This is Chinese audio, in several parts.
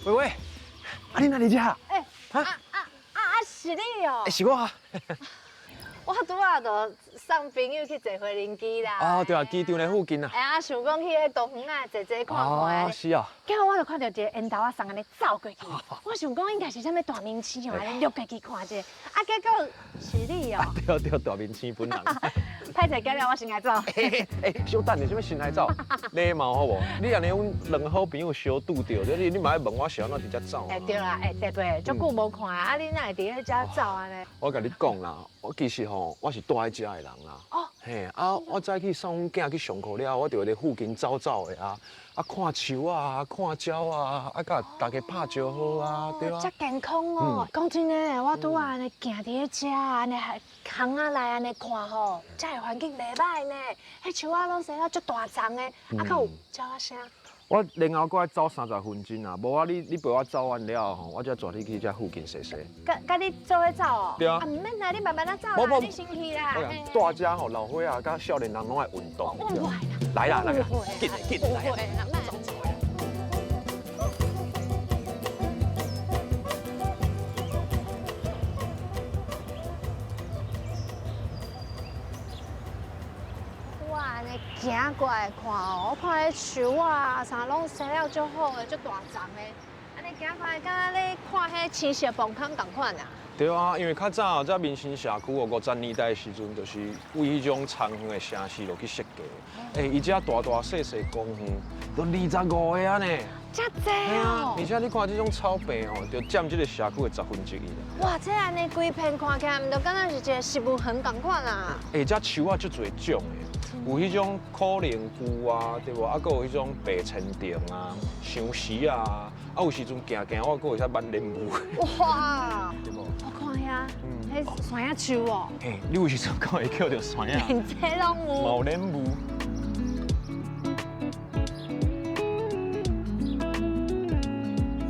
喂喂，你哪里只？是你哦！是我啊。我拄仔就送朋友去坐回林机啦。哦，对啊，机场咧附近啊。想讲去迄东园啊，坐看看。哦，是啊。结果我就看到一个烟头仔送安尼走过去，我想讲应该是啥物大明星哦，安尼溜过去看者。结果是你哦。对，大明星本人。歹势，今日我先来走。小等，你什么先来走？礼貌好无？你安尼阮两个好朋友相拄着，你嘛要问我是安怎直接走？对啦，对对，足久无看啊，你哪会伫迄遮走安尼？我甲你讲啦，我其实吼，我是住喺遮的人啦。哦。嘿，我早起送阮囝去上课了，我就伫附近走走的啊，看树啊，看鸟啊，甲大家拍招呼啊，对啊。遮健康哦！讲真诶，我拄仔安尼行伫迄遮，安尼巷仔内安尼看吼，遮个环境袂歹呢。迄树仔拢生啊足大丛的，还有鸟仔声。我然后搁走30分钟啊，无你陪我走完了吼，我才带你去遮附近踅踅。甲你做伙走哦？对啊。唔免啦，你慢慢仔走啦，你先去啦。大家吼老伙仔甲少年人拢爱运动。来啦，紧来啊！走。行过来看哦，我看迄树啊，啥拢生了足好的，足大丛的。安尼行过来，敢若咧看迄青石磅空同款啊。对啊，因为较早这民生社区哦，50年代的时阵，就是为迄种长远的城市落去设计。伊遮大细公园都25个啊呢。遮济哦！而且你看这种草坪哦，就占这个社区的1/10啦。哇，这安尼规片看起来，唔就敢若是一个食物园同款啊。这树啊，足侪种的。有迄种可能菇啊，对无？搁有迄种白千层啊、香石啊，有时阵行，我搁有遐万年雾。哇！对无？我看遐，迄山野树哦。你有时阵敢会捡到山野？连这拢有。万年雾。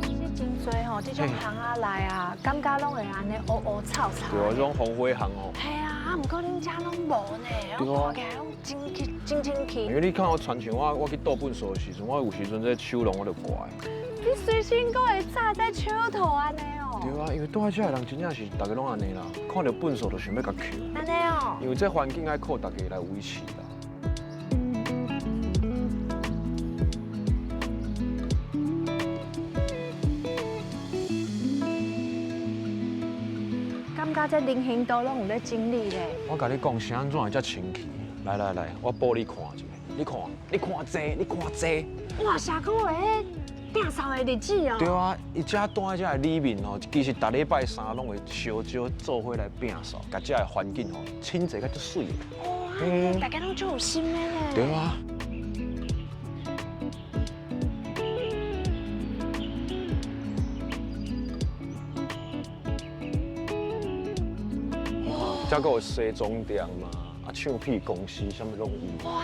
是真多吼，这种巷仔内啊，感觉拢会安尼乌乌草草。对啊，这种红火巷哦。系啊，不过恁遮拢无呢，我看起来拢真清气。因为你看我传像我去倒粪扫的时阵，我有时阵在手弄我就怪。你随身搁会炸在手头安尼哦？对啊，因为住在遮的人真正是大家拢安尼啦，看到粪扫就想要甲捡。安尼哦？因为这环境爱靠大家来维持啦。感觉这人行道拢有咧整理咧。我甲你讲，是安怎会遮清气？来，我帮你看一下。你看这。哇，社区的迄摒扫的日子哦。对啊，伊遮住在遮的里面吼，其实逐礼拜三拢会烧招做伙来摒扫，甲遮的环境吼清洁甲足水的。哇，大家拢足有心的咧。对啊。遮个有西装店嘛，唱片公司啥物拢有。哇，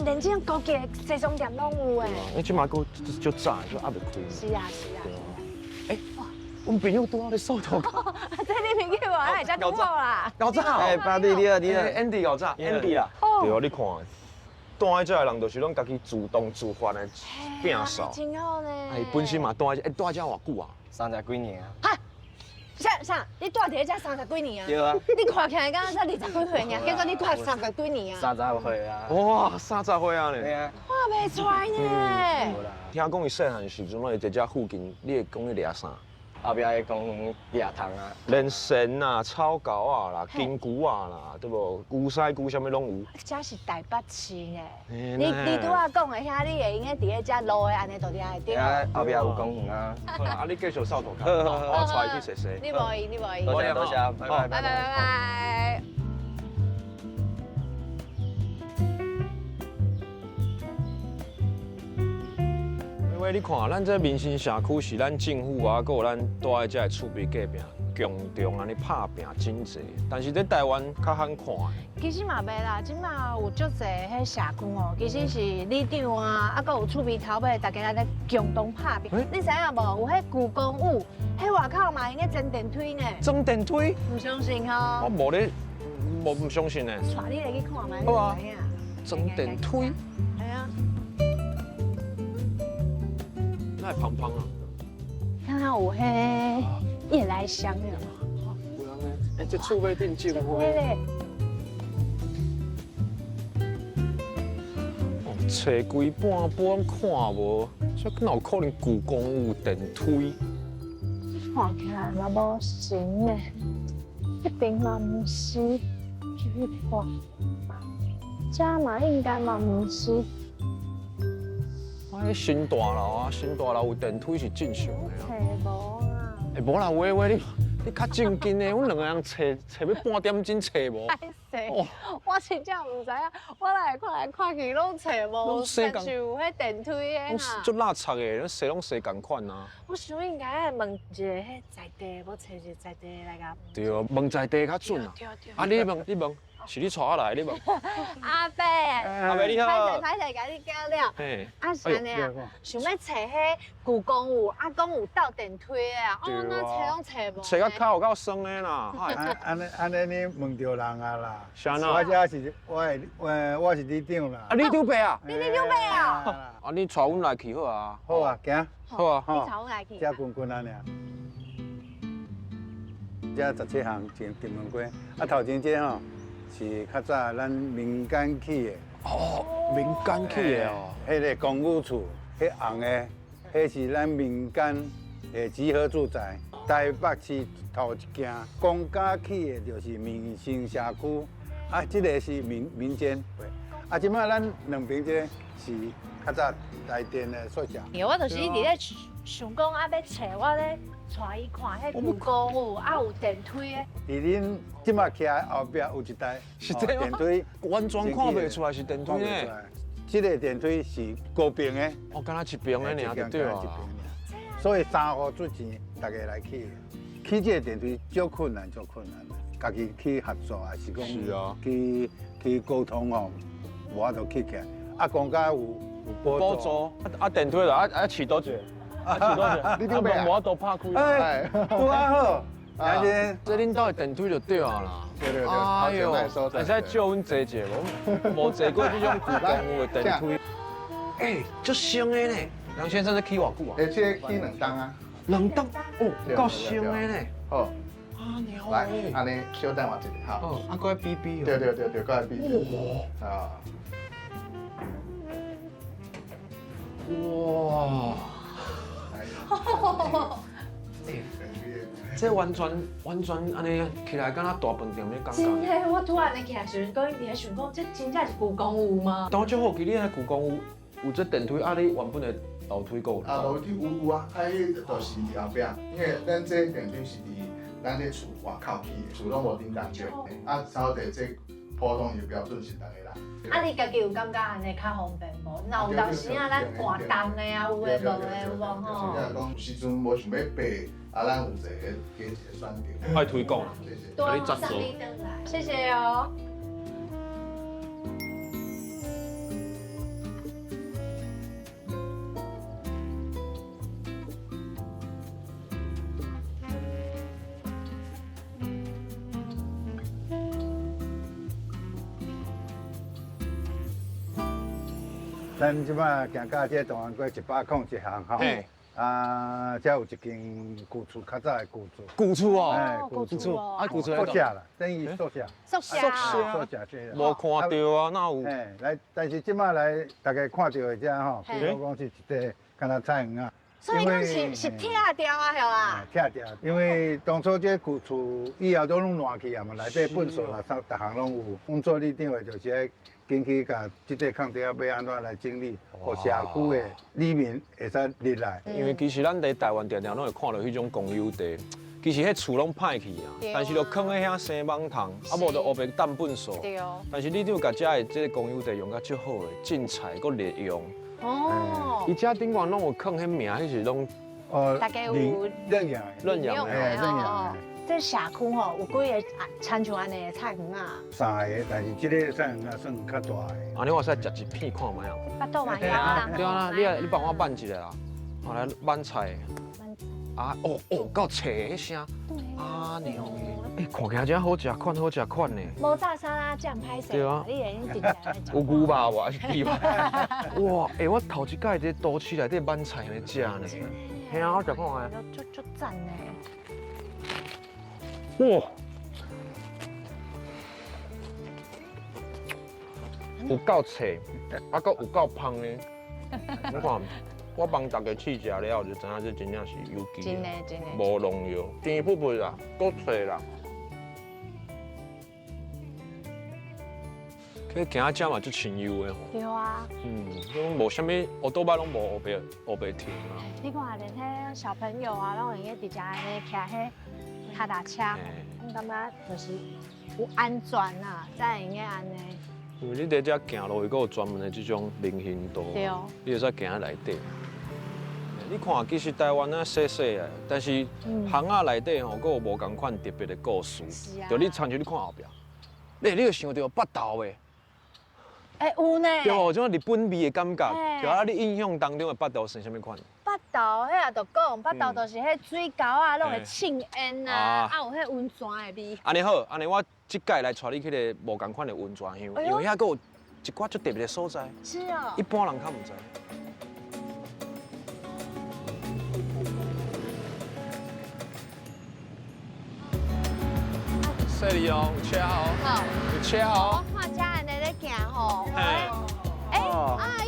连这种高级的西装店拢有诶。你即马个足早，就还袂开。是啊。哇，阮朋友拄好咧扫头壳。这你朋友啊，来遮拄好啦。搞早。巴弟，你好，Andy 搞早，Andy 啊。对哦，你看，住在遮的人就是拢家己自动自发来摒扫。真好呢。本身嘛住在住在遮偌久啊？30几年啊。哈？啥？你住伫遮30几年啊？对啊。你看起来敢才20几岁尔，结果你住30几年啊？30岁啊。哇，30岁啊呢？对啊。看袂出来呢。听讲伊细汉时阵，拢会在遮附近，你会讲伊掠啥？后壁会讲掠虫啊，连绳啊、草狗啊啦、金菇啊啦，对无？牛屎菇啥物拢有。这是台北市呢。你拄仔讲的遐，你会用个伫个遮路的安尼，到底会对啊？后壁有公园啊。好啦，你继续扫图卡，我带你去踅踅。你无意。多谢，拜拜。因为你看，咱这民生社区是咱政府啊，还有咱住在这的厝边隔壁共同安尼拍拼真济，但是在台湾较罕看的。其实嘛袂啦，即马有足济迄社区哦，其实是里长啊，还有厝边头尾，大家安尼共同拍拼。你知影无？有迄旧公寓，迄外口嘛用个装电梯呢。装电梯？唔相信吼？我无咧，唔相信呢。带你来去看嘛，好啊。装电梯？系啊。那胖胖啊！看看有迄夜来香的嘛。有人呢，这厝要顶进迄个。找规半本看无，这哪有可能故宫有电梯？看起来嘛无神呢，一定嘛唔是。去看，这嘛应该嘛唔是。啊，新大楼啊，新大楼有电梯是正常的找啊。无啊。无啦，喂，你较正经的，阮两个人找要半点钟找无。歹势，我真正唔知影，我来看来看去拢找无，但是有迄电梯的哈。足垃圾的，咱洗拢洗共款啊。我想应该问一个迄在地，要找一个在地来甲。对啊，问在地较准啊。啊，你问，是你带我来，你问。阿伯，阿伯你好。歹势，甲你叫了。嘿。啊，是安尼啊，想要找迄故宫有，啊，讲有到电梯的啊，哦，那找拢找无。找到脚有够酸的啦。安尼你问着人啊啦。啥呢？我这是我是里长啦。啊，里长伯啊？你里长伯啊？啊，你带阮来去好啊。好啊，行。好啊。你带阮来去。这滚啊尔。这17项前金门关，啊头前这吼是较早咱民间起的。哦，民间起的哦。迄个公务处，迄红的，迄是咱民间的集合住宅。台北市头一件公家起的，就是民生社区。啊，这个是民间。啊，即摆咱两边这是较早台电的宿舍。我就是一直咧想讲，啊要找我咧带伊看迄故宫有，啊有电梯的。伫恁即摆徛的后壁有一台电梯，完全看袂出来是电梯呢。这个电梯是高平的。哦，敢若一边的尔就对啊。所以3户出钱，大家来起。起这个电梯足困难，家己去合作还是讲去沟通吼，无法度起起来。啊，公家有补助。啊电梯啦，啊起多少？啊起多少？你顶边啊？无多拍开。哎，拄啊好。啊，这恁兜的电梯就对啊啦。对。哎呦，会使借阮坐一下无？无坐过这种故宫有的电梯。哎，足新的呢。梁先生，这起偌久啊？这起2档啊。2档哦，够新的呢。好。啊，你好。来，安尼小等我一下哈。哦，啊，搁要比比哦。对，搁要比。啊。哇！这完全安尼起来，敢若大饭店咧感觉。真诶，我突然咧起来时，讲伫咧想讲，这真正是故宫有吗？当最好，其实迄故宫有这电梯，啊，你原本的楼梯有。啊，楼梯有啊，迄就是伫后壁，因为咱这电梯是伫咱这厝外口起的，厝拢无顶重少。啊，扫地这普通的标准是逐个人。啊，你家己有感觉安尼较方便无？若有当时啊，咱换重的啊，有诶无诶有无吼？就是讲有时阵无想要爬，啊，咱有一个加一个选择。爱推广，对，马上你登来，谢谢哦。咱即摆行到这大安街101项吼。啊，遮有一间旧厝，较早的旧厝。古厝哦。哎，古厝哦。啊，宿舍啦，等于宿舍。宿舍。无看到啊，哪有？哎，来，但是即摆来，大家看到的遮吼，比如讲是一块敢若菜园啊。所以讲是拆掉啊，晓啊？拆掉，因为当初这旧厝以后都拢烂去啊嘛，内底粪扫啦，逐项拢有。阮做里长的就是紧去甲即个空地要安怎来整理，互社区的里面会使入来。因为其实咱伫台湾常常拢会看到迄种公有地，其实迄厝拢歹去啊，但是就囥喺遐生蠓虫，啊无就黑白淡粪扫。对哦。但是你就甲遮的这个公有地用甲足好的，种菜搁利用。哦。伊遮顶悬拢有囥迄名，迄是拢大概有认养的，认养的。这社区吼有几个亲像安尼的菜园啊？3个，但是这个菜园啊算较大的。啊，你我使食一片看卖啊？巴肚嘛呀。对啊，你帮我焖一个啦，我来焖菜。啊，够脆迄声。啊，娘诶！看起来真好食款呢。无炸沙拉酱歹势。对啊。你连顶起来。有牛肉无？还是猪肉？哇！我头一摆在都市内底焖菜来食呢。嘿啊，我食看下。就赞呢。哇！有够脆，啊，搁有够香的。你看，我帮大家试食了，就知影这真正是有机真的真的。无农药，甜噗噗啦，够脆啦。去行遮嘛，足清幽的吼。对啊。拢无啥物，乌倒摆拢无黑白甜啊。你看连迄小朋友啊，拢会用伫遮安尼骑迄脚踏车，我感觉就是有安全啊，才会用个安尼。因为你伫遮行路，伊阁有专门的这种人行道，对，你会使行喺内底。你看，其实台湾啊细细的，但是巷仔内底吼，阁有无共款特别的故事。是啊。就你参像你看后壁，你就想到北投的。有呢。对哦，种日本味的感觉。嘿就啊，你印象当中的北投是啥物款？北投迄也就讲，北投就是迄水沟啊，拢会浸烟啊，有迄温泉的味。安尼好，安尼我即届来带你去个无共款的温泉乡，因为遐阁有一寡足特别的所在，是哦。一般人较唔知。谢你哦，有车哦，好。有车哦。我看遮安尼咧行吼，嘿。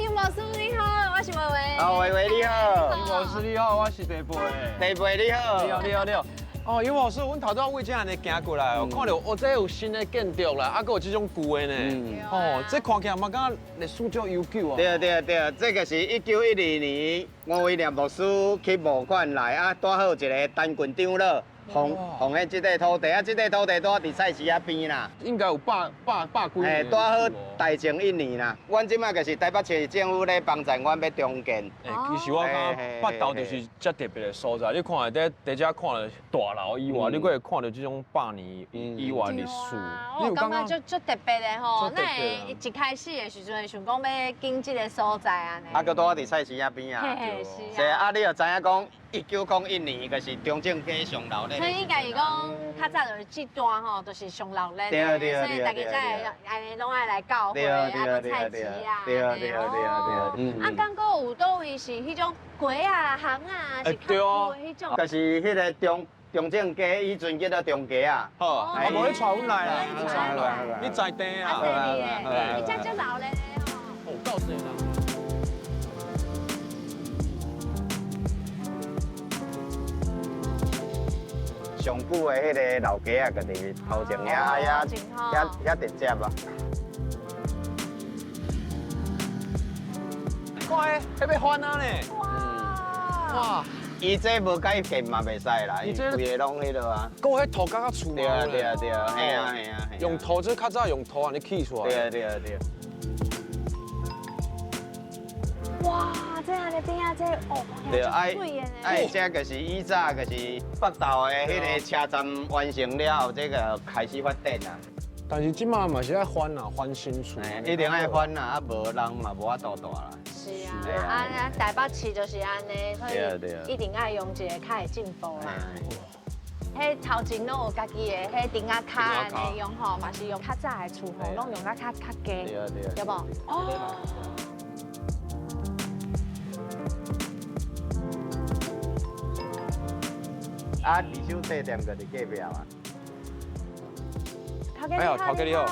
尤老师你好，我是维维。啊，维维你好，老师你好，我是地培。地培你好，你好。哦，尤老师，阮头拄为这安尼行过来哦，看到哦，这有新的建筑啦，还阁有这种旧的呢。哦，这看起来嘛，感觉历史足悠久啊。对，这个是1912年吴威廉牧师去募款来啊，带好一个单群长老。红的这个土地啊，这个土地都伫赛事啊边啦，应该有百几年。带好大前1年啦。阮即摆就是台北市政府咧帮衬阮要重建。其实我感觉北投就是遮特别的所在。你看伫遮看了大楼以外，你阁会看到这种100年以外历史。我感觉足特别的吼，那一开始的时阵想讲要建这个所在安尼。啊，搁伫赛事啊边啊。是啊，你就知影讲1901年就是中正街上楼咧。所以应该是讲，较早就是这段吼，就是上老咧，对，所以大家才会安尼拢爱来教会，啊，搁菜市啊，对。啊，刚刚有倒位是迄种鸡啊、巷啊，是较旧的迄种。就是迄个中正街以前叫做中街啊。好，啊，无你带阮来啦，你在地啊？啊，对咧，你遮足老咧吼。哦，够细啦。上久的迄个老街啊，家己头前遐直接啊。看迄要翻啊呢！哇！伊这无改建嘛袂使啦，伊规个拢迄落啊。搁迄土甲厝嘛。对，嘿啊。用土这较早用土安尼起出来。对。哇，这样的边啊，这哦，哎，这就是以早就是北投的迄个车站完成了后，这个开始发展啊。但是即马嘛是爱翻啊，翻新厝。一定爱翻啦，啊无人嘛无法度大啦。是啊，台北市就是安尼，所以一定爱用一个较会进步啦。迄头前拢有家己的迄顶仔卡安尼用吼，嘛是用较早的厝吼，拢用较加，对无？哦。啊，二手茶店就伫隔壁啊。哎呀，头家你好，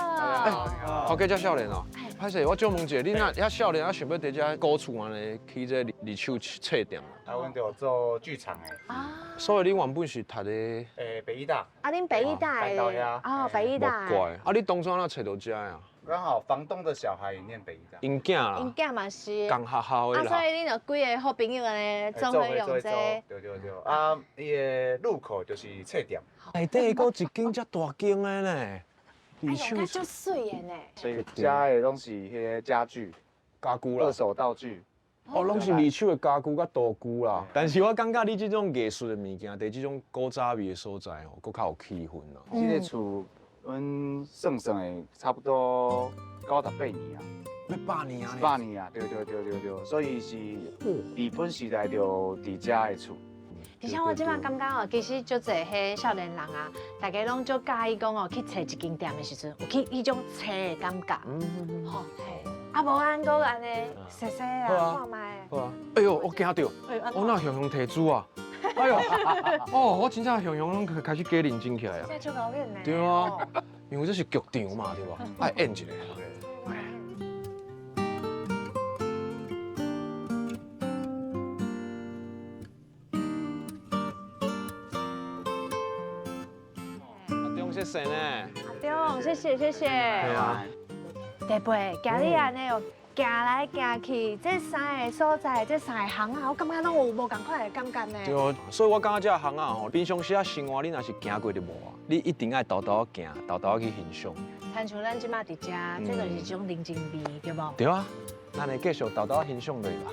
头家遮少年哦。哎，歹势，我借问一下，你那遐少年啊，想要伫遮古厝安尼起这二手册店啊，阮就做剧场的。啊。所以你原本是读的？北医大。啊，恁北医大的。哦，北医大。莫怪，啊，你当初哪找到遮呀？刚好房东的小孩也念北医大。因囝啦。因囝嘛是。同学校的啦。啊，所以恁就几个好朋友安尼做伙用这。对。啊，伊的入口就是册店。内底阁一间遮大间的呢。哎，它就水的呢。所以家的拢是迄个家具、家具啦，二手道具。哦，拢是二手的家具甲道具啦。但是我感觉你这种艺术的物件，伫这种古早味的所在哦，阁较有气氛啦。这个厝，阮算算的差不多98年啊。要100年啊？100年啊，对。所以是日本时代就伫遮的厝。而且我即摆感觉哦，其实足侪迄少年人啊，大家拢足介意讲哦，去找一间店的时阵，有去迄种找的感觉。吼，啊无咱搁安尼细细啊，看卖。好啊。哎呦，我惊到，我那雄雄提珠啊！哎呦，哦，我真正雄雄开始加认真起来啊。现在就搞练呢。对啊，因为这是剧场嘛，对吧？爱演一下。阿中，谢谢呢。阿中，谢谢谢谢。对啊。第八，今日安尼哦，行来行去，这三个所在，这三个行啊，我感觉拢有无共款的感觉呢。对，所以我感觉这个行啊吼，平常时啊生活你若是行过就无啊，你一定爱豆豆行，豆豆去欣赏。亲像咱即马伫遮，这就是一种宁静味，对无？对啊，咱来继续豆豆欣赏落去吧。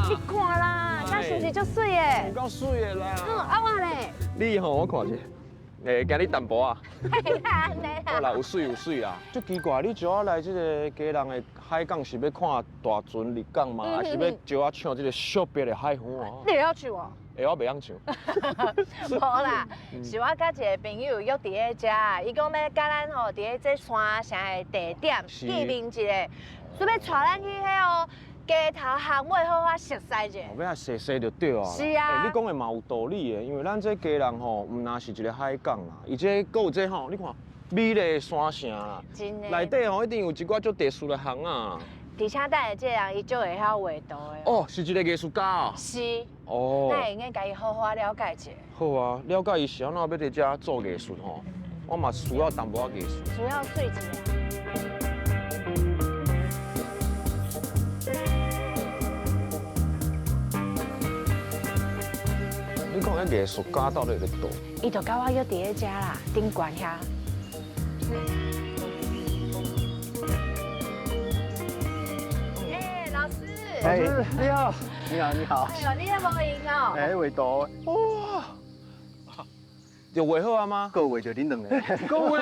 你看啦，那是不是足水的？有够水的啦！啊我咧，你吼，我看者，今日淡薄啊。嘿啦，安尼好啦，啦。有水有水啦。足奇怪，你招我来这个嘉人的海港是要看大船入港嘛，还是要招我唱这个特别的海湖啊？你会晓去无？我袂晓唱。无啦，是我甲一个朋友约伫咧遮，伊讲要甲咱吼伫咧这山上的地点是见面一下，准备带咱去迄哦街头巷尾好好熟悉者。后尾啊，细细就对啊。是啊你讲的嘛有道理的，因为咱这嘉人吼，毋若是一个海港啦，而且佫有这吼，你看美丽的山城啦，真的。内底吼一定有一寡足特殊的行啊。而且等下这人伊就会晓画图的。哦，是一个艺术家啊。是。哦。那应该甲伊好好了解一下。好啊，了解伊是安怎要伫遮做艺术吼，我嘛需要淡薄仔艺术。主要水一下。你讲迄艺术家到底伫倒？伊就甲我约伫咧遮啦，顶悬遐。老师。哎，你好，你好，你好。哎呦，你也无闲哦。哎，画图，哇！有画好啊吗？够画就恁两个。够画。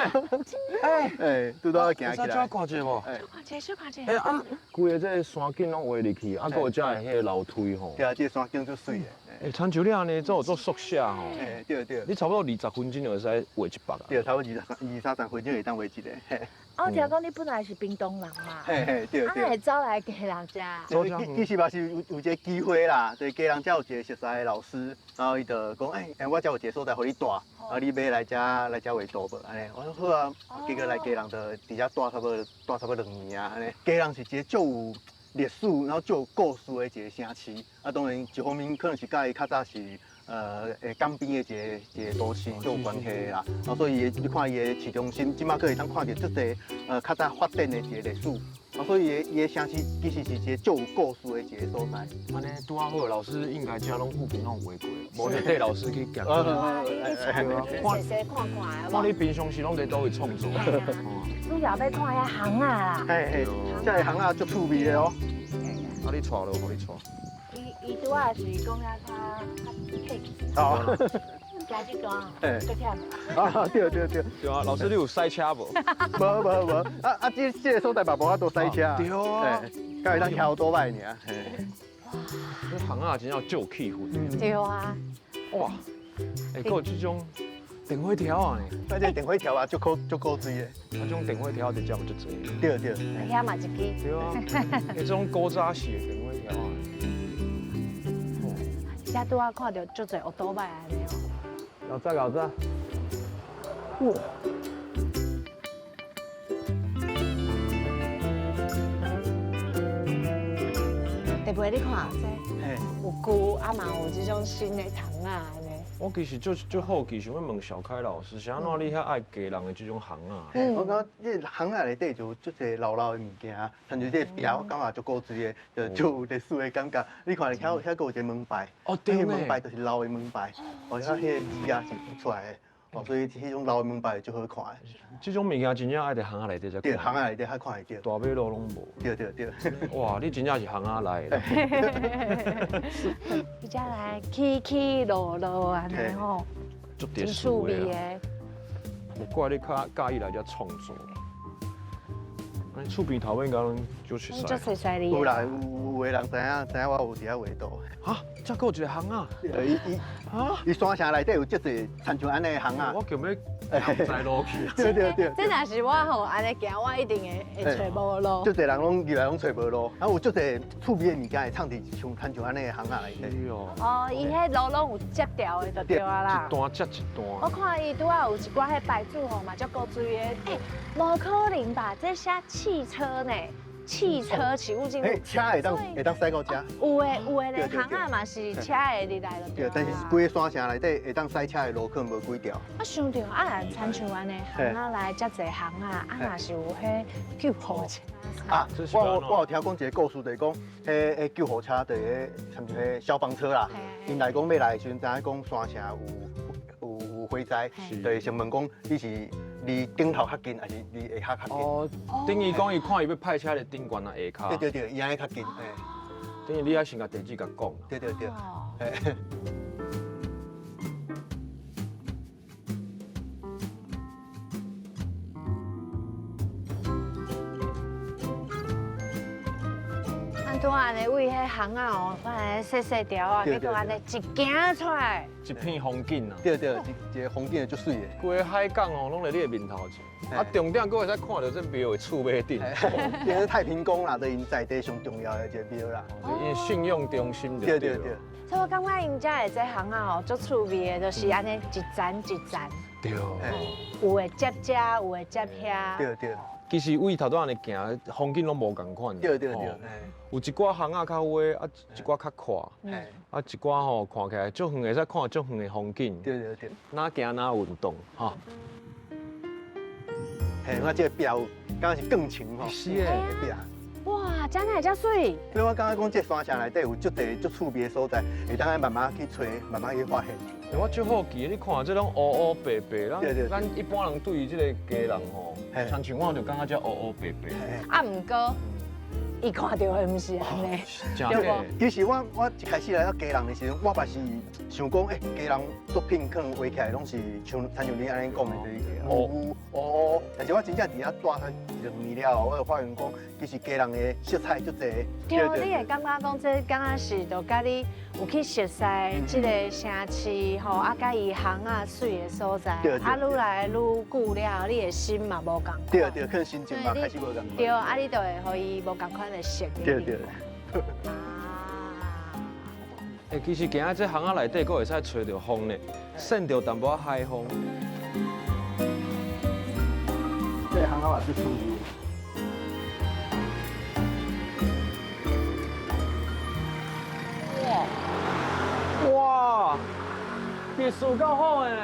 哎，拄到行起再来。看者无？看者，小看者。哎啊，规个这山景拢画入去，啊，还有遮的迄个楼梯吼。对啊，这山景足水的。哎，亲像你安尼做宿舍吼，哎，对对。你差不多20分钟就会使画一百啊。对，差不多20-30分钟会当画一个。我听讲你本来是屏东人嘛，嘿嘿，对啊，对。会走来家人家。其实嘛是有一个机会啦，对家人家有一个熟悉的老师，然后伊就讲，我这有一个所在互你带，啊，你要来遮画图无？安尼，我说好啊，结果来家人就伫遮带差不多2年啊，安尼。家人是一个足有历史，然后足有故事的一个城市，啊，当然一方面可能是甲伊较早是。港边的一个都市就有关系啦，啊，所以你看伊的市中心，即马可会当看到足侪较早发展的一个历史，啊，所以伊的城市其实是一个足有故事的一个所在。安尼拄啊好，老师应该遮拢附近拢有画过，无就缀老师去行。细细看看，看你平常时拢在倒位创作。主要要看遐行啊啦。嘿，这个行啊足趣味的哦。啊，你带落，互你带。伊拄啊是讲遐较客气。哦。加一段，搁忝。啊，对对对。对啊，老师你有赛车无？无，这个所在嘛无法度赛车。对啊。甲会当跳多摆尔。这行啊，真正足有气氛。对啊。哇，还有这种电火条啊！啊，这电火条啊，足古锥的。啊，种电火条在遮嘛足侪。对对。遐嘛一支。对啊。迄种古早式的电火条啊。遮拄啊看到足侪乌多摆安尼哦。搞这。哇！特别你看这，有旧啊嘛有这种新的藤啊安尼，我其实就好奇，想要问小开老师，是安怎你遐爱家人的这种行啊？我感觉这行啊内底就足侪老的物件，像就这表，我感觉足古锥的，就有历史的感觉。你看遐有一个门牌，哦对呢，门牌就是老的门牌，哦，遐迄个字啊是出来的，哦，所以迄种老的门牌就好看的。这种物件真正爱在行啊内底才对，看。行啊内底较看会到。大马路拢无。对对对。哇，你真正是行啊来的。比较来起起落落安尼吼，足特真趣殊的啦。味的。我怪你介意来遮创作。哎，厝边头尾敢拢就熟就悉。细细哩。有啦，有个人知影我有伫遐画图。哈，遮个有一个行啊。伊山城内底有足侪参像安尼的行啊。我叫要行在路去。对对对。这若是我吼安尼行，我一定会找无路。足侪人拢入来拢找无路，啊有足侪趣味的物件会藏伫像安尼的行啊内底。哎呦。哦，伊迄路拢有截掉的就对啊啦。一段接一我段。看伊拄仔有一寡迄牌子吼嘛，足古锥的。哎，无可能吧？这写汽车呢？汽车起入进入。车会当驶到遮。有的咧，行啊嘛是车会入来就对。对，但是规个山城内底会当驶车的路可能无几条。我想到啊，参像安尼行啊来遮济行啊，若是有迄救护车。啊，我有听讲一个故事，就是讲，迄救护车就是参像迄消防车啦，因来讲要来的时阵，知影讲山城有火灾，就是先问讲你是离顶头较近，还是离下骹较近？哦，等于讲伊看伊要派车伫顶悬啊下骹。对对对，伊安尼较近，等于你爱先甲地址甲讲。对对对。拄安尼为迄行啊哦，反正细细条啊，结果安尼一行出来，一片风景啊。对对，一个风景就水的。规个海港哦，拢在你的面头前。啊，重点佫会使看到这庙的厝尾顶。这是太平宫啦，对因在地上重要的一个庙啦。因信用中心就对对对。所以我感觉因遮的这行啊哦，足趣味的，就是安尼一站一站。对。有的接遮，有的接遐。对对。其实为头拄安尼行，风景拢无共款。对对对。有一寡巷仔较歪，啊一寡较宽，啊一寡吼看起来足远，会使看足远的风景。对对对。哪行哪运动，哈。嘿，我这个表敢是更晴吼。是诶。哇，真系遮水。所以我感觉讲，这山城内底有足侪足趣味的所在，会当慢慢去找，慢慢去发现。我足好奇，你看这种乌乌白白，咱一般人对于这个家人吼，像我就感觉遮乌乌白白。啊，毋过。伊看到的毋是安尼，对无？其实我一开始来到家人的时候，我嘛是想讲，家人作品可能画起来拢是像你安尼讲的哦，但是我真正伫遐住2年了，我就发现讲，其实家人的色彩足侪。对，你会感觉讲这敢若是就甲你有去熟悉即个城市吼，啊，甲伊行啊水的所在，啊，愈来愈久了，你的心嘛无共。对对，可能心情嘛开始无共。对，啊，你就会互伊无共款。对对。哎，其实行在这巷仔内底，佫会使吹到风呢，扇到淡薄仔海风。这巷仔嘛最出名。哇，技术够好的呢。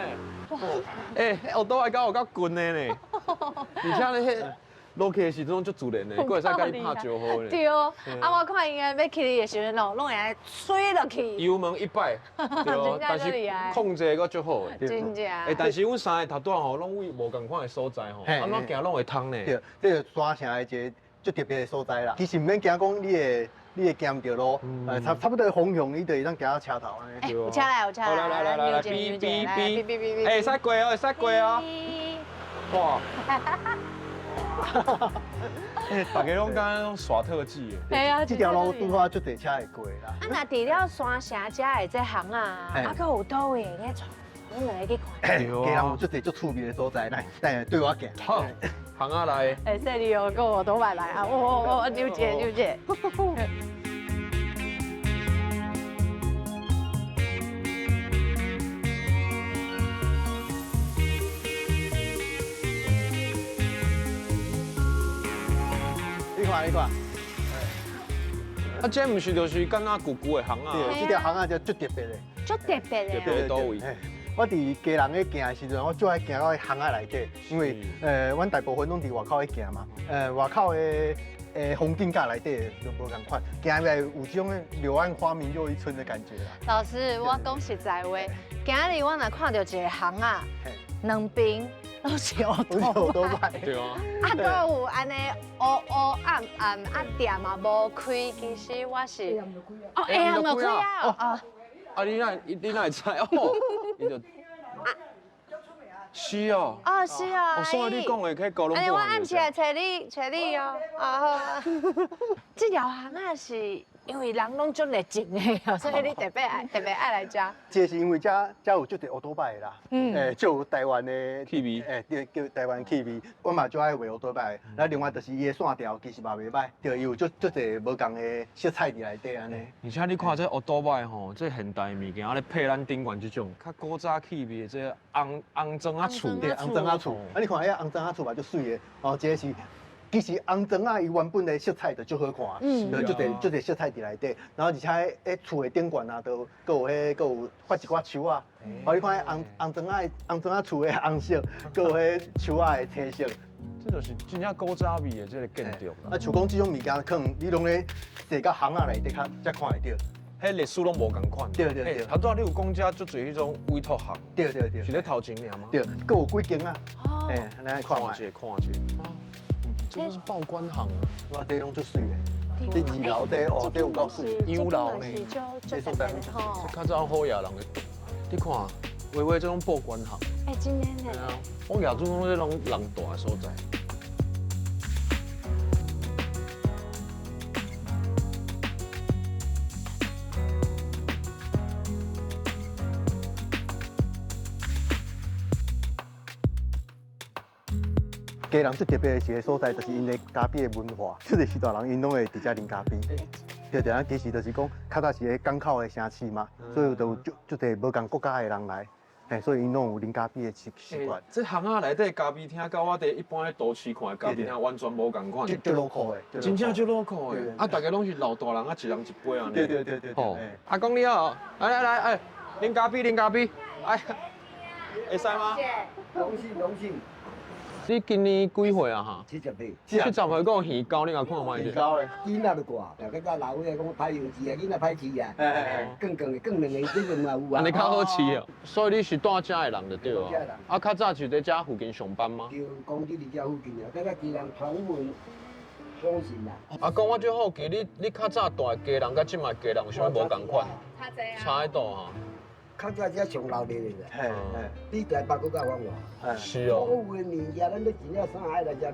哎，后倒来有够近的呢，而且咧迄。落去的时阵足自然的，佫会使甲你拍招呼呢。对，啊，我看因个要去你的时阵咯，拢会来吹落去。油门100，对，但是控制佫足好的。真正。哎，但是阮三个头段吼，拢为无共款的所在吼，安怎行拢会通呢。对，这个山城的一个足特别的所在啦。其实唔免惊讲你会行唔到路，差不多方向你就会当行到车头安尼。有车来，有车来。来，哔，哎，使过哦，使过哦。哇！大家拢敢拢耍特技的。系啊，这条路拄好足侪车会过啦。啊，那除了山城遮的这行啊，啊，佫有倒位咧闯，我们来去看。家人有足侪足趣味的所在，来对我行。好，行啊来。哎，这里有个我都买来啊，我刘姐。你看，啊，这毋是就是敢若旧的巷啊？对，这条巷啊就足特别的。足特别的。特别到位。我伫家人咧行的时阵，我最爱行到巷仔内底，因为阮大部分拢伫外口咧行嘛，外口的风景甲内底就无共款，行来有种柳暗花明又一村的感觉啦。老师，我讲实在话，今日我若看到一个巷仔，两边都是乌我都托买。对啊，啊，搁有安尼黑暗暗，啊店嘛无开，其实我是哦，下暗就开啊，哦，啊你哪会知哦？伊就。是哦。哦是啊，哦，所以你讲的去高龙安尼我坡暗时来找你哦，啊好啊。这条巷仔是因为人拢足热情的，所以你特别爱来遮。这是因为遮有足侪乌托拜的啦，就有台湾的气味，对，叫台湾气味。我嘛就爱画乌托拜，那另外就是伊的线条其实嘛袂歹，对，伊有足侪无共的色彩伫内底安尼。而且你看这乌多摆吼，这现代物件，啊咧配咱顶悬这种较古早气味的这红砖啊厝，对，红砖仔厝，啊你看遐红砖仔厝嘛足水的，哦，这是。其实红砖仔伊原本的色彩就足好看，就足侪色彩伫内底，然后而且迄厝的顶悬啊，都有发一寡树啊，哦你看红砖仔厝的红色，有迄树仔的青色，这就是真正古早味的这个建筑啦。啊，像讲这种物件，可能你拢咧坐到巷仔内底才看会到。迄历史拢无共款。对对对。头拄你有讲遮足侪迄种委托行。对对对。是咧头前尔吗？对，佮有几间啊？咱来看看一下。这是报关行啊！哇，这拢足水的。这二楼这哦，这有够水，优楼呢。这所在吼。这较早好野人的，你看，微微这种报关行。真的呢。对啊，我亚洲讲这种人大的所在。家人最特别的一个所在，就是因的咖啡的文化。这个时代人因拢会直接啉咖啡。对对，其实就是讲，较早是个港口的城市嘛，所以就有足侪无共国家的人来，所以因拢有啉咖啡的习惯。这巷仔内底咖啡厅，甲我伫一般咧都市看的咖啡厅完全无共款。就 local 的，真正就 local 的。啊，大家拢是老大人啊，一人一杯安尼。对对对对。哦，阿公你好，来，啉咖啡，哎，会使吗？荣幸。你今年几岁啊？哈70岁。 70岁讲鱼膏，你甲看卖者。高的。囡仔就挂，大家老岁仔讲歹幼稚啊，囡仔歹饲啊。更两个这个嘛有啊。安尼较好饲哦。所以你是住遮的人就对啊。啊，较早就在遮附近上班吗？就讲伫你遮附近啊，大家家人传闻相信啦。阿公，我最好奇你较早住的家人，甲即卖家人有啥物无共款？差济啊。差喺度哈。 较早遮上闹热的啦，比台北更较繁华。是哦。我有的物件，咱都钱了3海来遮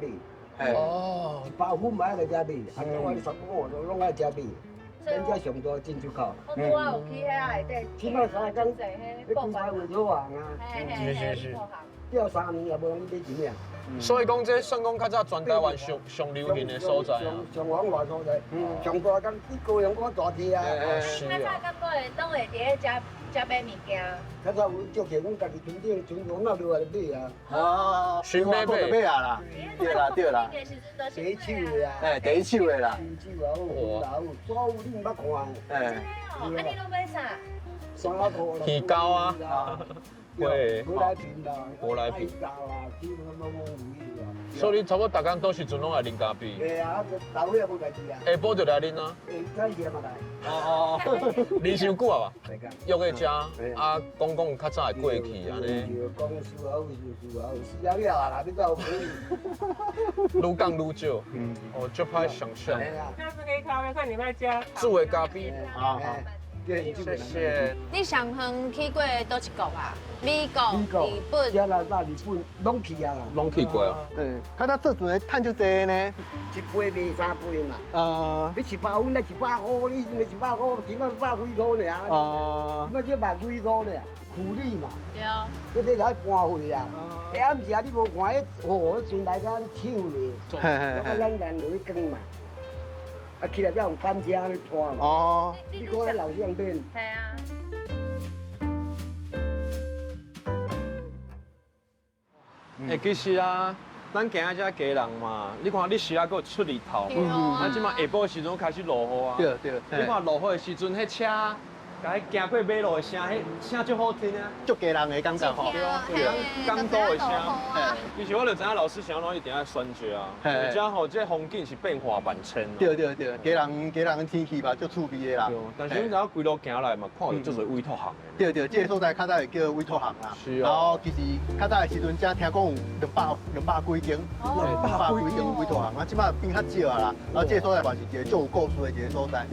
买。哦。 100分买来遮买，啊，我3个都拢爱遮买。咱遮上大进出口。我有去遐内底。起码3工，你公开会做行啊？是。钓3年也无人去买钱啊。所以讲，这算讲较早全台湾上流行的所在啊。上繁华所在，上大工比高雄更大地啊。是较早敢搁会当会伫遐遮买物件。较早有足客，阮家己村顶村庄那落来买啊。哦，寻买买啊啦，对啦。第一手的啊，第一手的啦。第一手啊，有，所有你毋捌看的。啊，你拢买啥3套啦。鱼膏啊。对。舶来品啦。舶来品。啦，基本上拢有啊。所以你差不多大工都时阵拢来啉咖啡。对啊，老岁也无家己啊。下晡就来啉啊。再夜嘛来。哦。啉伤久啊吧？约个遮，啊，讲较早的过去安尼。讲事后事后，死了了啦，你才有可能。愈讲愈少。哦，足歹想象。下次可以咖啡看你卖家。煮的咖啡。好。谢谢。你上远去过倒一国啊？美国、日本。加拿大、日本拢去啊。拢去过啊。较早做船的趁足济呢。一杯卖3杯嘛。你100分，那100块，你100块，起码100几块尔。那这100几块尔，苦力嘛。对。这来搬回啊。下暗时啊，你无看迄河船来甲抢咧，咱人落去耕嘛。啊，起来才用担车去拖嘛。哦。你看迄老相片。系啊。其实啊，咱行遐遮家人嘛，你看你时啊搁出日头，啊，即马下晡时阵开始落雨啊。对。你看落雨的时阵，迄车，甲迄行过马路的声，迄声足好听啊，足家人的感觉吼。对啊，港都的声。其实我就知影老师想拢一定爱选择啊，而且吼，这风景是变化万千。对，家人的天气嘛，足趣味的啦。但是你知影规路行来嘛，看到足侪委托行的。对，这个所在较早会叫委托行啦。是然后其实较早的时阵，才听讲有200几间，200几间委托行啊，即摆变较少啊啦。然后这个所在嘛是一个足有故事的一个所在。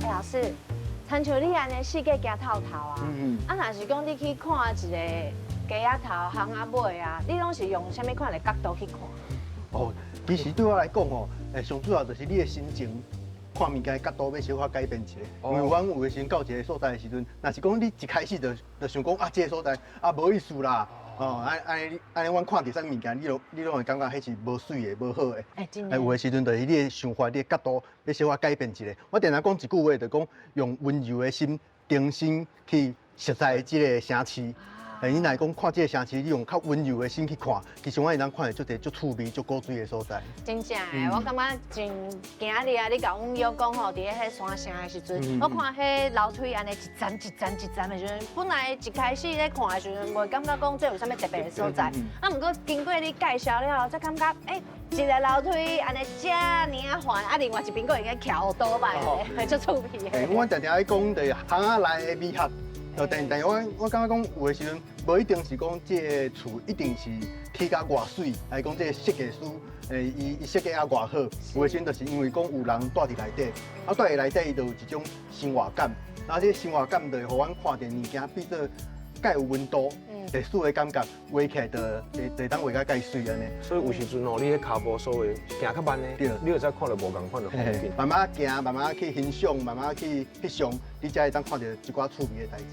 老师，参像你安尼四界行透透啊，若是讲你去看一个街仔头、巷仔尾啊，你拢是用啥物款的角度去看？哦，其实对我来讲哦，上主要就是你的心情，看物件的角度要小可改变一下。因为阮有的时到一个所在的时阵，若是讲你一开始就想讲啊，这个所在啊无意思啦。哦，安尼，阮看第三物件，你拢会感觉迄是无水的、无好的。真的。有的时阵就是你的想法、你的角度要小可改变一下。我定常讲一句话，就讲用温柔的心、重新去熟悉这个城市。你若讲看这个城市，你用较温柔的心去看，其实我会当看到足侪足趣味、足古锥的所在。真正的，我感觉真今日啊，你甲阮约讲吼，伫迄山城的时阵，我看迄楼梯安尼一站的时阵，本来一开始咧看的时阵，袂感觉讲这有啥物特别的所在。啊，毋过经过你介绍了后，才感觉一个楼梯安尼遮尔啊缓，啊，另外一边佫会个桥倒摆的，足趣味的。我常常咧讲，就是巷仔内的美学。但是我感觉讲有的时阵，无一定是讲这个厝一定是起甲偌水，还是讲这个设计师伊设计啊偌好。有的时阵就是因为讲有人住伫内底，啊住伫内底伊就有一种生活感，然后这生活感就互阮看着物件变做介有温度，历史的感觉画起来就当画甲介水安尼。所以有时阵哦，你迄骹步稍微行较慢呢，你就才看到无共款的风景。慢慢行，慢慢去欣赏，慢慢去翕相，你才会当看到一寡趣味的代志。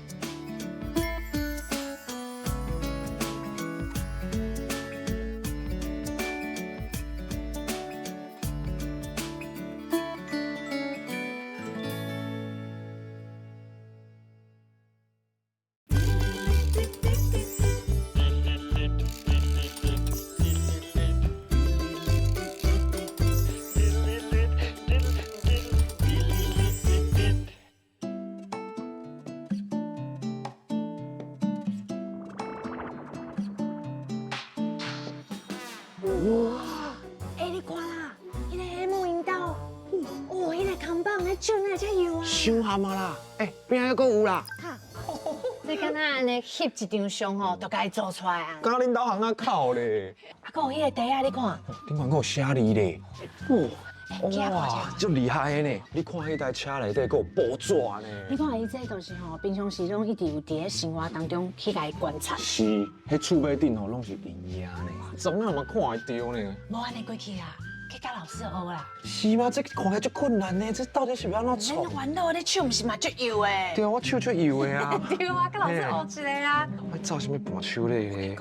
哇！你看啦，迄个黑木引导，迄个扛棒，迄酒那才有啊。伤咸啊啦！边仔还阁有啦。你敢若安尼翕一张相吼，就甲伊做出来啊？刚刚恁兜巷仔口咧。啊，阁有迄个地啊，你看。顶管阁有写字咧。哇，足厉害的呢！你看迄台车内底阁有报纸呢。你看伊这就是吼，平常时拢一直有伫咧生活当中去甲伊观察。是，迄厝尾顶吼拢是营养呢，总啊嘛看会到呢。无安尼过去啊，去甲老师学啦。是吗？这看起来足困难呢，这到底是要安怎创？恁玩到你手毋是嘛足油的？对啊，我手足油的啊。对啊，甲老师学一个啊。我走什么半手咧？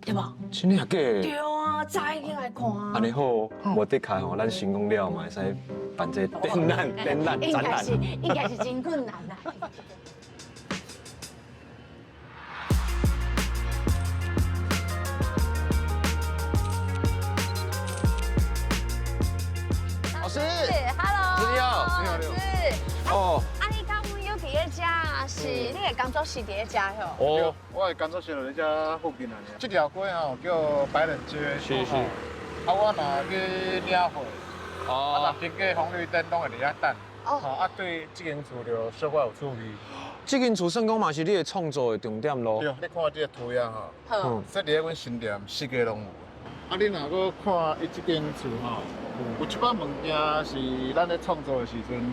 对无？真的假的？对啊，早起来看。安尼好，无得开吼，咱成功了嘛，会使办这展览展览。应该是真困难啦。老师 ，Hello， 你好，老师。哦。啊，你甲阮有伫咧遮，是你的工作室伫咧遮吼？哦，我的工作室就在这附近啊。这条街哦叫白人街，是。啊，我若去领货，啊，若经过红绿灯拢会伫遐等。哦。啊，对这间厝就小可有趣味。这间厝算讲嘛是你的创作的重点咯。对，你看这个图样吼，说伫阮新店四界拢有。啊，你若搁看伊这间厝吼，有一寡物件是咱咧创作的时阵，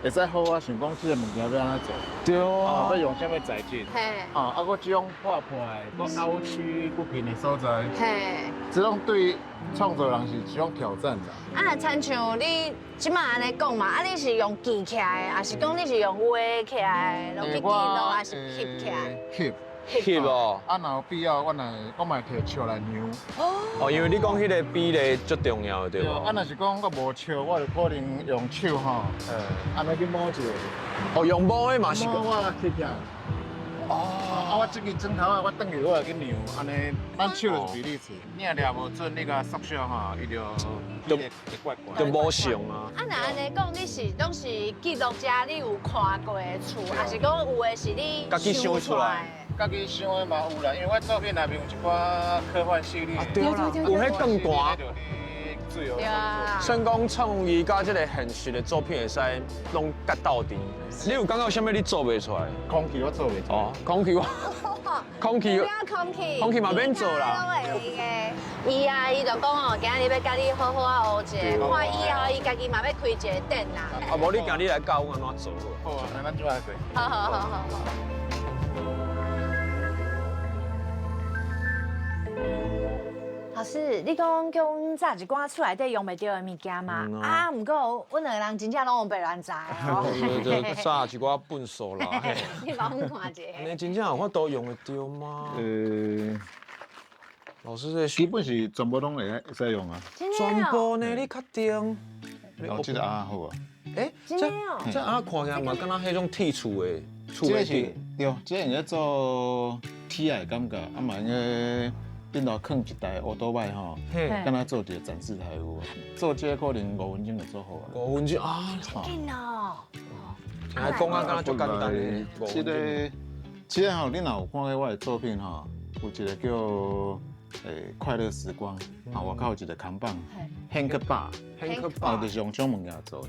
会使好啊想讲这个物件要安怎做。对啊，要用啥物材质？嘿。啊，搁这种破破的、搁凹曲不平的所在，嘿。这种对创作人是一种挑战的。啊，亲像你即摆安尼讲嘛，啊，你是用记起来的，还是讲你是用画起来，落去记录，还是翕起来？翕哦。啊，若有必要，我嘛摕笑来量。哦，因为你讲迄个比例足重要，对无？啊，若是讲我无笑，我就可能用手吼，安尼去摸一下。哦，用摸的嘛是。摸我翕起来。哦。啊，我这个砖头啊，我等于我来去量，安尼咱手就是比例尺，你若量无准，你甲缩小吼，伊就怪怪。就无像啊。啊，那安尼讲，你是拢是记录者，你有看过的厝，还是讲有的是你家己想出来？家己想的嘛有啦，因为我作品内面有一寡科幻系列。对啦，有迄更大。对啊。算讲创意甲这个现实的作品会使拢夹到底。你有感觉有啥物你做袂出来？空气我做袂出。哦，空气我，空气，空气嘛免做啦。伊啊，伊就讲哦，今日要甲你好好啊学一个，看以后伊家己嘛要开一个店啦。啊，无你今日来教我安怎做？好啊，那咱就来做。好。老师，你讲叫阮炸一寡厝内底用袂到的物件嘛？啊，毋过阮两个人真正拢有白乱炸哦。对，炸一寡粪扫啦。你帮阮看者。你真正有法度用得到吗？老师这基本是全部拢会使用啊。全部呢？你确定？哦，这个啊好啊。这啊看起来嘛，敢若迄种铁厝的厝的顶。对，这用咧做铁的感觉，啊嘛用个。顶头放一台乌多摆吼，敢若做一个展示台有啊，做这可能5分钟就做好啊。5分钟啊，紧哦。听讲啊，敢若足简单的。这个吼，你若有看过我的作品吼，有一个叫快乐时光，啊，外口有一个扛棒，Hank Bar，就是用这种物件做的。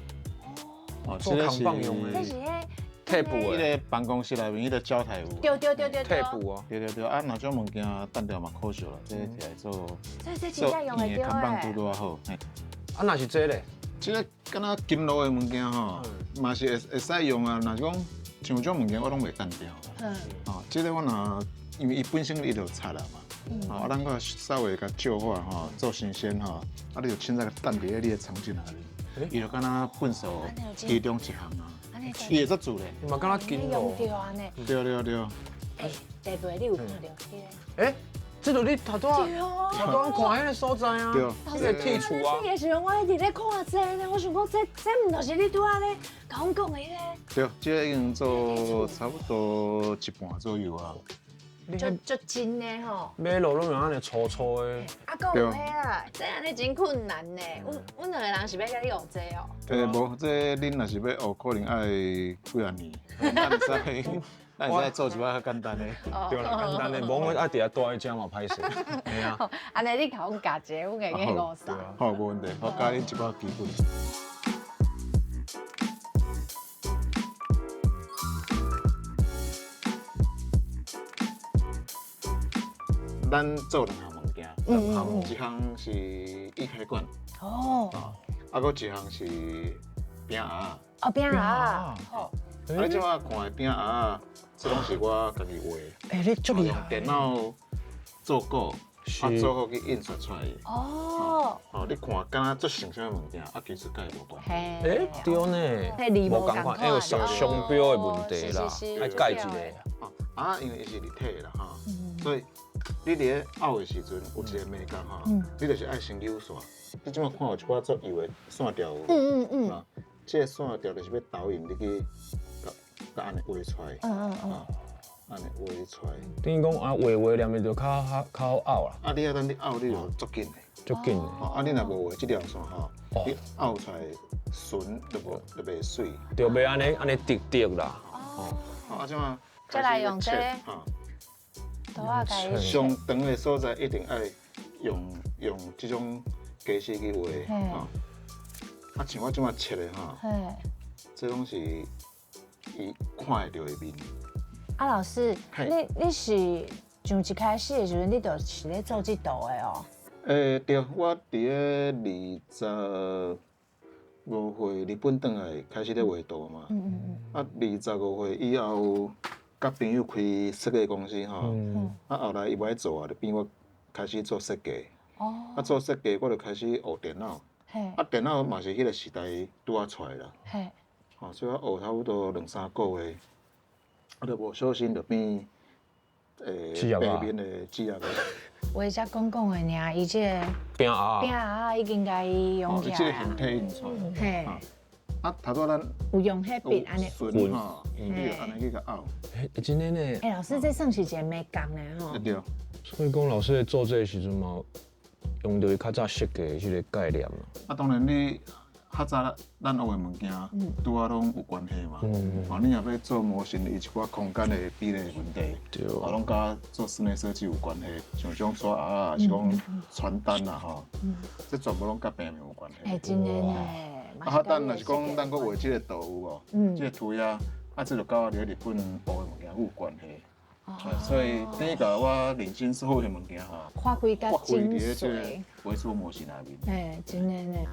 哦，做扛棒用的。退步迄个办公室内面迄个胶台有。对。退步啊。对，啊，那种物件单调嘛可惜啦，这摕来做。这真正用得到扛棒拄啊好。啊，那是这咧？这个敢若金属的物件吼，嘛是会使用啊。若是讲像这种物件我拢袂单调。哦，这个我若因为伊本身伊就擦啦嘛，啊，咱个稍微甲旧化吼，做新鲜吼，啊，你就凊彩甲等伫你的场景内面，伊就敢若粪扫其中一项啊。伊会做做咧，嘛敢若金用着安尼。对。地皮你有看到迄个？这就你头拄看迄个所在啊，迄个铁厝啊。这个时阵我一直咧看这呢，我想讲这毋就是你拄仔咧甲阮讲的迄个？对，这个已经做差不多一半左右啊。就真的吼。买路拢用安尼粗粗的。啊，搁有迄啊，这安尼真困难呢。阮两个人是要甲你学这哦。无，这恁若是要学，可能爱几啊年。咱会使做一摆较简单的。对啦，简单的，无我爱伫遐待喺遮嘛歹势。系啊。安尼你甲阮教一个，阮会去五三。好，无问题，我教恁一摆基本。咱做两项物件，一项是易开罐，啊，搁一项是饼鸭。哦，饼鸭。好。你即摆看的饼鸭，这拢是我家己画的。你足厉害。用电脑做稿，做好去印刷出来的。哦，你看敢若做成啥物件，其实甲伊无关。对呢。无共款，有商标的问题啦，爱改一个。因为伊是立体的啦，所以你伫咧拗的时阵有一个美感你就是爱先扭线。你即摆看有一寡做油的线条有，这个线条就是要导引你去甲安尼画出来，安尼画出来。等于讲画念面就较好拗啦。你等你拗，你就足紧的。足紧的。你若无画这条线你拗出来顺就袂水。就袂安尼直啦。即摆。再来用这个，都要改。上长的所在一定爱用这种格式去画，像我即摆切的这拢是伊看会到的面。老师，你是从一开始的时阵，你就是咧做这道的哦？对，我伫个25岁日本转来开始咧画图嘛。25岁以后。甲朋友开设计公司后来伊无爱做就变我开始做设计。做设计我就开始学电脑。电脑嘛是迄个时代拄出来啦。所以我学差不多2-3个月，我就无小心就变白面的职业。我只讲的尔，伊这个饼鸭已经甲伊用起来。这个形体用出来。啊，头拄咱有用迄笔安尼。顺吼，你就安尼去甲拗。真的呢。老师这算是一个美工呢吼。对。所以讲老师在做这个时阵嘛，用到较早设计的迄个概念啦。啊，当然你较早咱学的物件，拄啊拢有关系嘛。你若要做模型，伊一寡空间的比例问题，对拢甲做室内设计有关系，像种纸啊，是讲传单啊，吼，这全部拢甲平面有关系。真的呢。啊，咱若是讲咱佫画这个图有无？这个涂鸦，这就甲我伫日本学的物件有关系。所以等于甲我认真所有的物件吼，发挥甲精伫这个髓。微缩模型内面。真的呢。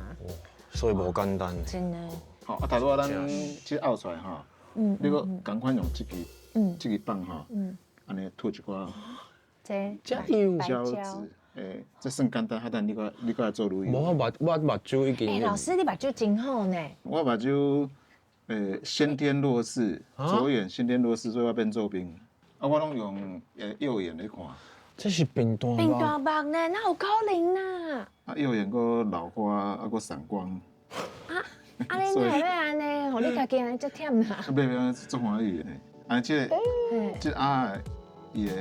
所以无简单。真的。吼，头拄咱即拗出来吼，你佫共款用这个棒吼，安尼涂一寡这胶质，这算简单，等你佫来做如意。无我目睭已经。老师你目睭真好呢。我目睭先天弱视，左眼先天弱视，所以我变做兵。啊，我拢用右眼来看。这是病单病单目呢，哪有可能呐？啊，右眼佫老花，啊佫散光。啊，你哪要安尼？互你家己安尼遮忝呐？袂做欢喜的呢。啊，这啊，伊的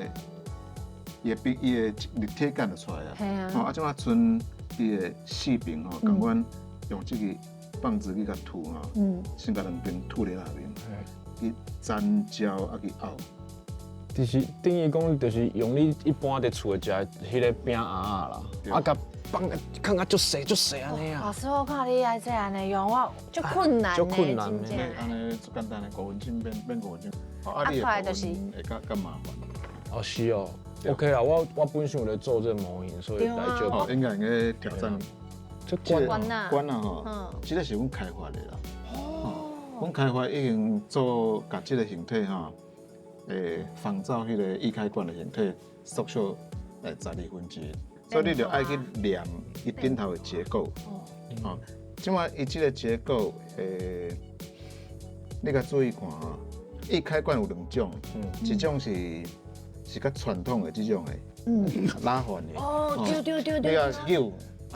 立体感就出来啊。啊，即马剩伊的四边吼，共阮用这个棒子去甲涂吼，先甲两边涂咧内面，去粘胶啊去凹。就是等于讲，就是用你一般伫厝食迄个饼鸭啦，啊甲放放啊足细安尼啊。老师，我看你爱这安尼用，我足困难呢，真正。安尼足简单的5分钟变5分钟，啊，出来就是会较麻烦。哦，是哦。OK 啦，我本身有在做这个模型，所以来就应该挑战。这关啊吼，这个是阮开发的啦。哦。阮开发已经做甲这个形体吼。仿照迄个易开罐的形体，缩小12分之一，所以你就爱去量伊顶头的结构。哦，即马伊即个结构，你甲注意看吼，易开罐有2种，一种是较传统的这种的，拉环的。哦，对。你啊扭，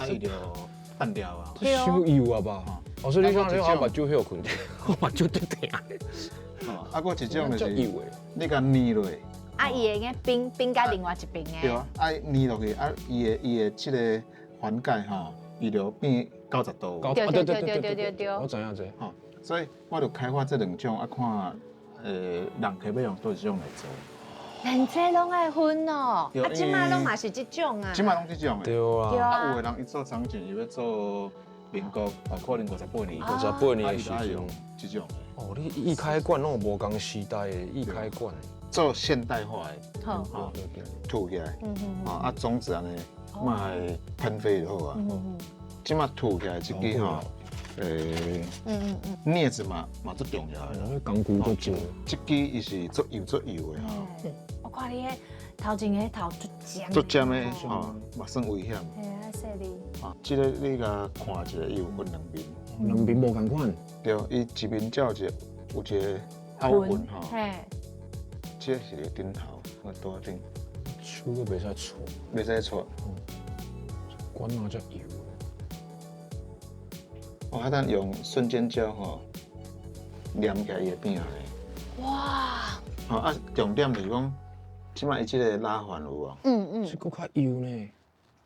伊就放掉啊。这手油啊吧？哦，所以你讲你我目睭休困，我目睭最疼。啊，佫一种就是你甲捏落，伊会个冰甲另外一边对啊，捏落去，伊的即个环盖吼，伊就变90度。对，我知影这。吼，所以我就开发这2种，啊看人可要用多少种来做。连这拢爱分哦，即马拢嘛是这种啊。即马拢这种的。对啊。啊，有的人伊做场景，伊要做民国可能58年，58年的时阵用这种。哦，你易开罐拢有无同时代的易开罐，做现代化的，好，涂起来，啊种子安尼，卖喷飞就好啊。即马涂起来这个吼，镊子嘛最重要的，工具足少。这个伊是做油的吼。我看你迄头前个头足尖的吼，嘛算危险。嘿，啊，说你。啊，这个你甲看一下，伊有分2面。两边无同款。对，伊一面才有一个凹痕吼。嘿。这是个顶头，我多顶。手都袂使搓。袂使搓。管哪只油？哦，咱用瞬间胶吼，粘起来伊会变安尼。哇！哦啊，重点是讲，即摆伊即个拉环有无？这个较油呢。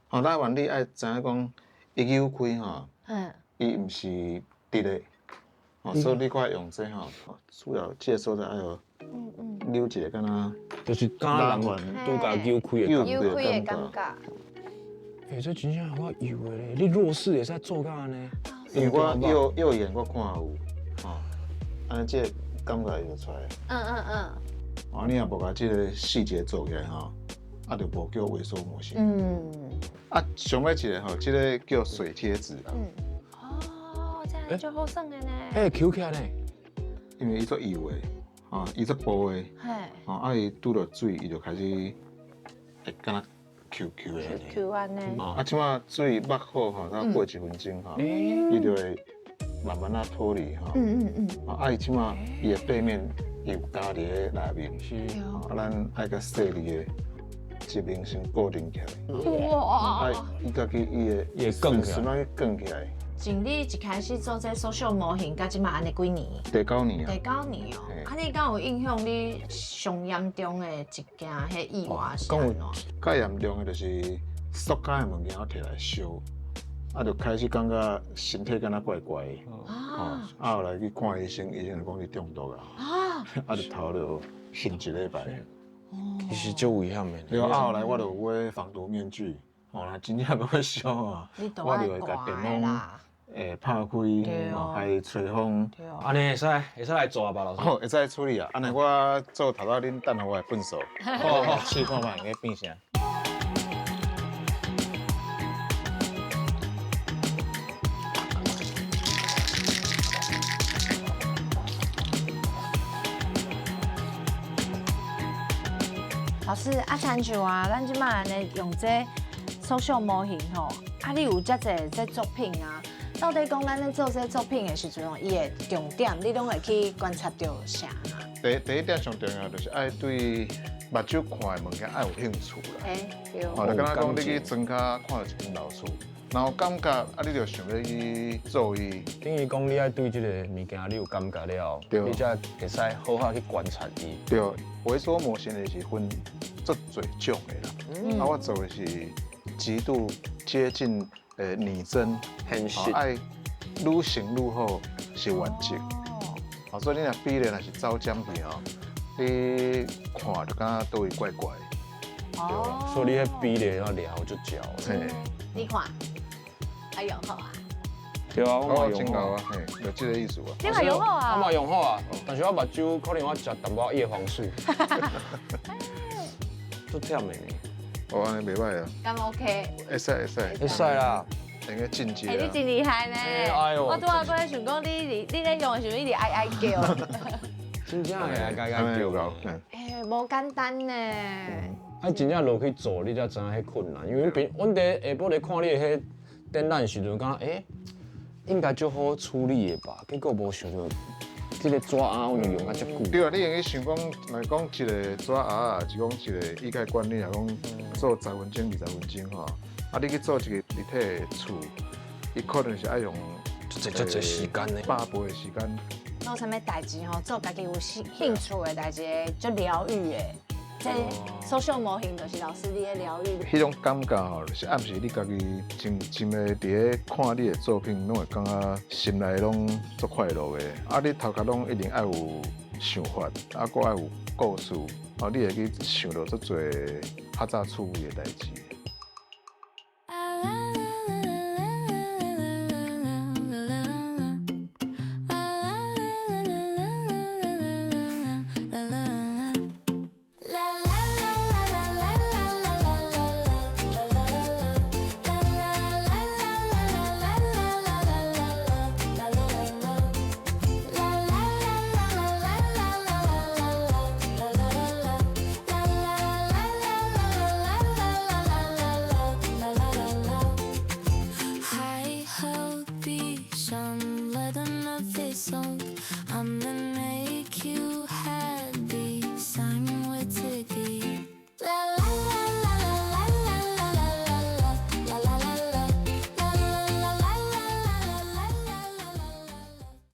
哦，拉环你爱知影讲，伊扭开吼，伊毋是直的，哦，所以你快用这吼，主要这个所在爱要扭一个，敢若就是拉环拄甲扭开的感觉。这真正好油的咧，你弱视会使做到安尼。因为我右眼我看有，哦，安尼这个感觉就出来。啊，你若无甲这个细节做起来吼，啊，就无叫微缩模型。啊，上尾一个吼，这个叫水贴纸啊。哦，这样就好耍的呢。Q 起来呢，因为伊做油的，啊，伊做薄的，啊，伊拄到水，伊就开始会敢若 QQ 的。QQ 安尼。啊，即马水捌好吼，它过1分钟吼，伊就会慢慢啊脱离吼。啊，伊即马伊的背面有加伫咧内面，是，啊，咱爱甲细腻的一面先固定起来。哇！啊，伊家己伊会更起来，顺去更起来，从你一开始做这 social 模型，到即马安尼几年？第9年啊。第9年哦。啊，你敢有影响你上严重的一件迄意外是安怎？较严重的就是塑胶的物件我摕来烧，啊，就开始感觉身体敢若怪怪的。啊。后来去看医生，医生就讲你中毒啊。啊，就头就醒一礼拜。其实就危险的。对啊，后来我就有买防毒面具，哦，若真正要烧啊，我就会甲电风拍开，开吹风。安尼会使来做吧，老师？好，会使处理啊。安尼我做头仔恁等下我来分手，好，试看卖个变啥。老师啊，亲像啊，咱即马安尼用这social 模型吼，啊，你有遮侪这作品啊？到底讲咱咧做这作品的时阵，伊的重点你拢会去观察到啥？第一点上重要就是爱对目睭看的物件爱有兴趣啦。对。哦，就敢若讲你去庄脚看到一间老厝，然后感觉啊，你就想要去做伊。等于讲你爱对这个物件你有感觉了，你才会使好好去观察伊。对，微缩模型的是分足侪种的啦。啊，我做的是极度接近拟真，现实，爱愈成愈好是原则。哦，所以你若比例若是走尖去哦，你看就感觉倒位怪怪。哦。所以你迄比例要聊就焦。嘿。你看，啊用好啊。对啊，我嘛用好啊，嘿，就这个意思啊。你嘛用好啊？我嘛用好啊，但是我目睭可能我食淡薄叶黄素。都忝的呢。哦，安尼袂歹啊。敢 OK？会使。会使啦。应该进阶。你真厉害呢！我拄仔过来想讲，你咧用的时候一直哀叫。真正会哀叫到。无简单呢。啊，真正落去做，你才知影迄困难。因为阮伫下晡咧看你迄展览时阵，感觉应该足好处理的吧？结果无想到，这个纸鸭有用啊遮久。对啊，你用去想讲，来讲一个纸鸭，是讲一个意概管理，来讲做10分钟、20分钟吼。啊，你去做一个立体的厝，伊可能是爱用足侪时间呢，8倍的时间。做啥物代志吼，做家己有兴趣的代志，足疗愈的。这social模型就是老师你的疗愈。迄种感觉吼，就是暗时你家己真的伫咧看你的作品，拢会感觉心内拢足快乐的。啊，你头壳拢一定爱有想法，啊，搁爱有故事，啊，你会去想到足侪较早趣味的代志。